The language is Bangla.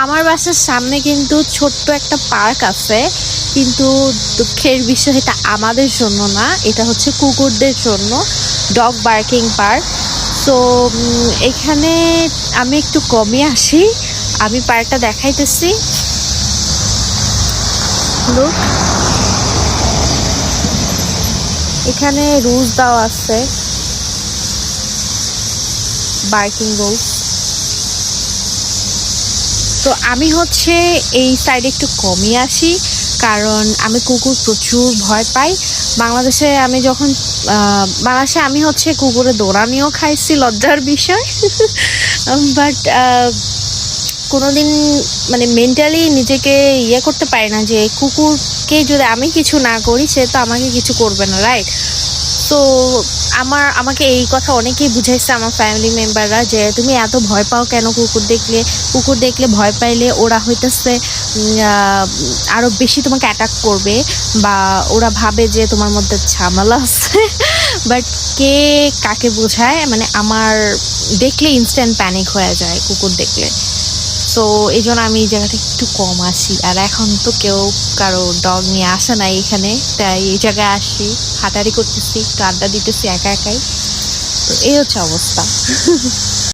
আমার বাসার সামনে কিন্তু ছোট্ট একটা পার্ক আছে, কিন্তু দুঃখের বিষয় এটা আমাদের জন্য না, এটা হচ্ছে কুকুরদের জন্য, ডগ বার্কিং পার্ক। সো এখানে আমি একটু কমই আসি। আমি পার্কটা দেখাইতেছি, লুক, এখানে রুলস দেওয়া আছে, বার্কিং রুলস। তো আমি হচ্ছে এই সাইডে একটু কমই আসি, কারণ আমি কুকুর প্রচুর ভয় পাই। বাংলাদেশে আমি হচ্ছে কুকুরে দৌড়ানিও খাইছি, লজ্জার বিষয়। বাট কোনোদিন মানে মেন্টালি নিজেকে করতে পারি না যে কুকুরকে যদি আমি কিছু না করি সে তো আমাকে কিছু করবে না, রাইট? তো আমাকে এই কথা অনেকেই বুঝাইছে, আমার ফ্যামিলি মেম্বাররা, যে তুমি এত ভয় পাও কেন কুকুর দেখলে ভয় পাইলে ওরা হইতেছে আরো বেশি তোমাকে অ্যাটাক করবে, বা ওরা ভাবে যে তোমার মধ্যে ঝামেলা আছে। বাট কে কাকে বোঝায়, মানে আমার দেখলে ইনস্ট্যান্ট প্যানিক হয়ে যায় কুকুর দেখলে। সো এই জন্য আমি এই জায়গাটা একটু কম আসি। আর এখন তো কেউ কারো ডগ নিয়ে আসে না এখানে, তাই এই জায়গায় আসি, হাঁটাহাঁটি করতেছি, একটু আড্ডা দিতেছি একা একাই। তো এই হচ্ছে অবস্থা।